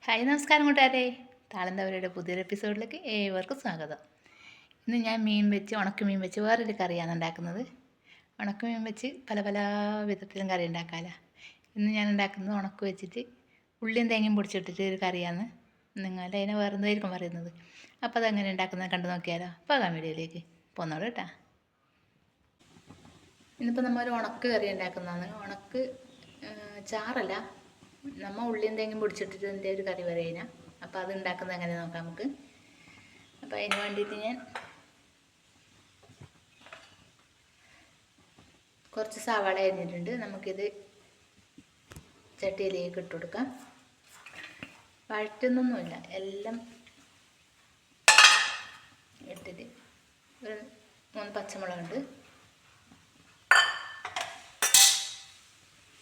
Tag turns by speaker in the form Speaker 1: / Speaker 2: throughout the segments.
Speaker 1: Hi നമസ്കാരം കൂട്ടുകാരെ. താളന്തവരയുടെ പുതിയൊരു എപ്പിസോഡിലേക്ക് ഏവർക്കും സ്വാഗതം. ഇന്ന് ഞാൻ ഉണക്കമീൻ വെച്ച് വേറൊരു കറിയാണ് ഉണ്ടാക്കുന്നത്. ഉണക്കമീൻ വെച്ച് പല പല വിധത്തിലും കറി ഉണ്ടാക്കാമല്ലോ. ഇന്ന് ഞാൻ ഉണ്ടാക്കുന്നത് ഉണക്ക് വെച്ചിട്ട് ഉള്ളിയും തേങ്ങയും പൊടിച്ചിട്ടിട്ട് ഒരു കറിയാണ്. നിങ്ങളുടെ അതിനെ വേറെ എന്തായിരിക്കും പറയുന്നത്. അപ്പോൾ അതെങ്ങനെ ഉണ്ടാക്കുന്നത് കണ്ടു നോക്കിയാലോ. പോകാം വീഡിയോയിലേക്ക് പോന്നോളൂ കേട്ടോ. ഇന്നിപ്പോൾ നമ്മൾ ഒരു ഉണക്ക് കറി ഉണ്ടാക്കുന്നതാണ്. ഉണക്ക് ചാറല്ല, നമ്മൾ ഉള്ളിയും തേങ്ങയും പൊടിച്ചിട്ടിട്ട് ഇതിൻ്റെ ഒരു കറി പറയുക. അപ്പോൾ അത് ഉണ്ടാക്കുന്നത് എങ്ങനെ നോക്കാം നമുക്ക്. അപ്പോൾ അതിന് വേണ്ടിയിട്ട് ഞാൻ കുറച്ച് സവാള അരിഞ്ഞിട്ടുണ്ട്. നമുക്കിത് ചട്ടിയിലേക്ക് ഇട്ട് കൊടുക്കാം. വഴറ്റുന്നൊന്നുമില്ല, എല്ലാം ഇട്ടിട്ട് ഒരു 3 പച്ചമുളകുണ്ട്,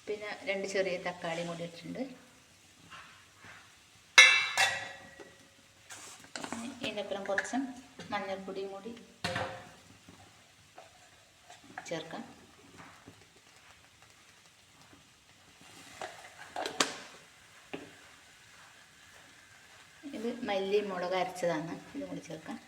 Speaker 1: പിന്നെ 2 ചെറിയ തക്കാളിയും കൂടി ഇട്ടിട്ടുണ്ട്. ഇതിനൊപ്പം കുറച്ച് മഞ്ഞൾപ്പൊടിയും കൂടി ചേർക്കാം. ഇത് മല്ലി മുളക് അരച്ചതാണ്, ഇതും കൂടി ചേർക്കാം.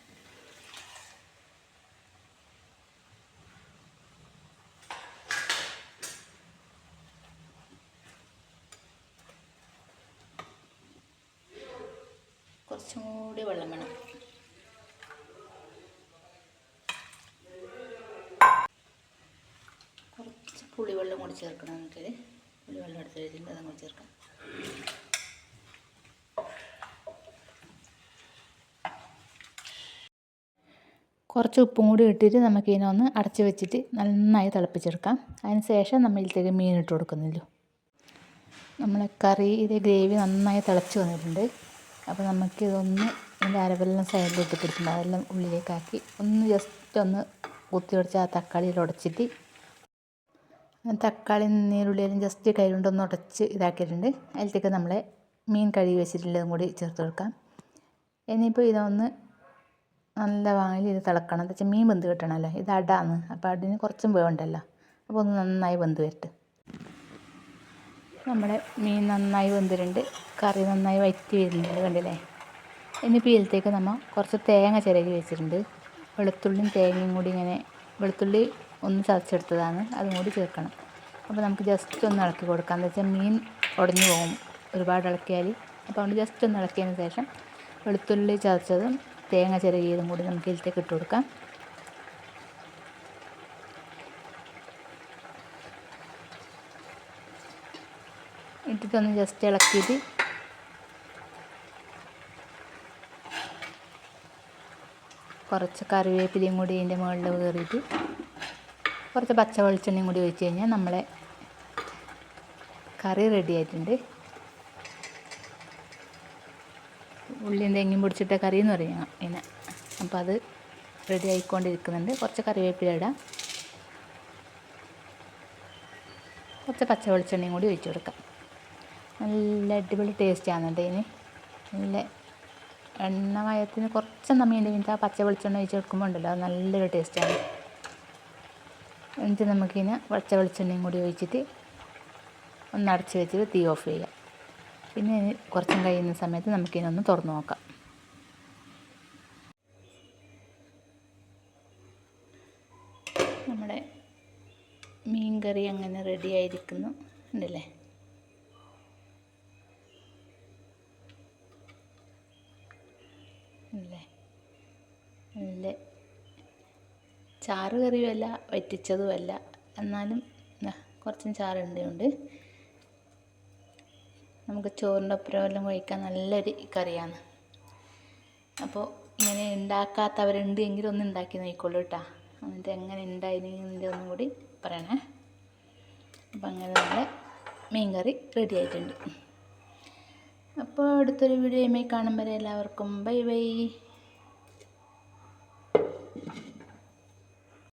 Speaker 1: കുറച്ചും കൂടി വെള്ളം വേണം. കുറച്ച് പുളിവെള്ളം കൂടി ചേർക്കണം. നമുക്കിത് പുളിവെള്ളം എടുത്ത് വെച്ചിട്ടുണ്ട്, അതും കൂടി ചേർക്കാം. കുറച്ച് ഉപ്പും കൂടി ഇട്ടിട്ട് നമുക്കിതിനൊന്ന് അടച്ച് വെച്ചിട്ട് നന്നായി തിളപ്പിച്ചെടുക്കാം. അതിന് ശേഷം നമ്മൾ ഇതിലേക്ക് മീൻ ഇട്ട് കൊടുക്കുന്നില്ലോ. നമ്മളെ കറിയിലെ ഗ്രേവി നന്നായി തിളച്ച് വന്നിട്ടുണ്ട്. അപ്പോൾ നമുക്കിതൊന്ന് ഇതിൻ്റെ അരവെല്ലാം സൈഡിലിട്ട് പിടിച്ചിട്ടുണ്ട്. അതെല്ലാം ഉള്ളിലേക്കാക്കി ജസ്റ്റ് ഒന്ന് കുത്തി പിടിച്ച് ആ തക്കാളിയിൽ ഉടച്ചിട്ട് തക്കാളി നീരുള്ളിയെല്ലാം ജസ്റ്റ് കൈ കൊണ്ടൊന്ന് ഉടച്ച് ഇതാക്കിയിട്ടുണ്ട്. അതിലേക്ക് നമ്മളെ മീൻ കഴുകി വെച്ചിട്ടുള്ളതും കൂടി ചേർത്ത് കൊടുക്കാം. ഇനിയിപ്പോൾ ഇതൊന്ന് നല്ല വാങ്ങി ഇത് തിളക്കണം. എന്താ വെച്ചാൽ മീൻ വെന്ത് കിട്ടണമല്ലോ. ഇത് അടാന്ന്, അപ്പോൾ അടിന് കുറച്ചും വേണ്ടല്ലോ. അപ്പോൾ ഒന്ന് നന്നായി വെന്ത് വരട്ടെ. നമ്മുടെ മീൻ നന്നായി വെന്തിട്ടുണ്ട്. കറി നന്നായി വറ്റി വരുന്നുണ്ട്, കണ്ടില്ലേ. ഇനിയിപ്പോൾ ഇതിലേക്ക് നമ്മൾ കുറച്ച് തേങ്ങ ചിരകി വെച്ചിട്ടുണ്ട്. വെളുത്തുള്ളിയും തേങ്ങയും കൂടി ഇങ്ങനെ, വെളുത്തുള്ളി ഒന്ന് ചതച്ചെടുത്തതാണ്, അതും കൂടി ചേർക്കണം. അപ്പോൾ നമുക്ക് ജസ്റ്റ് ഒന്ന് ഇളക്കി കൊടുക്കാം. എന്താ വെച്ചാൽ മീൻ ഉടഞ്ഞു പോകും ഒരുപാട് ഇളക്കിയാൽ. അപ്പോൾ അതുകൊണ്ട് ജസ്റ്റ് ഒന്ന് ഇളക്കിയതിന് ശേഷം വെളുത്തുള്ളി ചതച്ചതും തേങ്ങ ചിരകിയതും കൂടി നമുക്ക് ഇതിലേക്ക് ഇട്ട് കൊടുക്കാം. ഇട്ടിട്ടൊന്ന് ജസ്റ്റ് ഇളക്കിയിട്ട് കുറച്ച് കറിവേപ്പിലയും കൂടി ഇതിൻ്റെ മുകളിൽ കയറിയിട്ട് കുറച്ച് പച്ച വെളിച്ചെണ്ണയും കൂടി ഒഴിച്ച് കഴിഞ്ഞാൽ നമ്മളെ കറി റെഡി ആയിട്ടുണ്ട്. ഉള്ളിയും തേങ്ങയും പൊടിച്ചിട്ട കറി എന്ന് പറയാം ഇതിനെ. അപ്പോൾ അത് റെഡി ആയിക്കൊണ്ടിരിക്കുന്നുണ്ട്. കുറച്ച് കറിവേപ്പില ഇടാം, കുറച്ച് പച്ച വെളിച്ചെണ്ണയും കൂടി ഒഴിച്ച് കൊടുക്കാം. നല്ല അടിപൊളി ടേസ്റ്റാണ് കേട്ടോ ഇതിന്. നല്ല എണ്ണമയത്തിന് കുറച്ച് നമ്മളുടെ വീട്ടിൽ ആ പച്ച വെളിച്ചെണ്ണ ഒഴിച്ച് കൊടുക്കുമ്പോൾ ഉണ്ടല്ലോ, അത് നല്ലൊരു ടേസ്റ്റാണ്. എന്നിട്ട് നമുക്കിതിന് പച്ച വെളിച്ചെണ്ണയും കൂടി ഒഴിച്ചിട്ട് ഒന്ന് അടച്ച് വെച്ചിട്ട് തീ ഓഫ് ചെയ്യാം. പിന്നെ കുറച്ചും കഴിയുന്ന സമയത്ത് നമുക്കിതിനൊന്ന് തുറന്ന് നോക്കാം. നമ്മുടെ മീൻ കറി അങ്ങനെ റെഡി ആയിരിക്കുന്നു, ഉണ്ടല്ലേ. നല്ല ചാറ് കറിയുമല്ല വറ്റിച്ചതുമല്ല, എന്നാലും കുറച്ചും ചാറുണ്ട്. നമുക്ക് ചോറിൻ്റെ ഒപ്പം എല്ലാം കഴിക്കാൻ നല്ലൊരു കറിയാണ്. അപ്പോൾ ഇങ്ങനെ ഉണ്ടാക്കാത്തവരുണ്ട് എങ്കിലും ഒന്ന് ഉണ്ടാക്കി നോക്കിക്കോളൂ കേട്ടോ. എന്നിട്ട് എങ്ങനെ ഉണ്ടായിരുന്നെങ്കിൽ ഒന്നും കൂടി പറയണേ. അപ്പോൾ അങ്ങനെ നമ്മുടെ മീൻ കറി റെഡി ആയിട്ടുണ്ട്. അപ്പോൾ അടുത്തൊരു വീഡിയോയുമായി കാണുമ്പോൾ എല്ലാവർക്കും ബൈ ബൈ.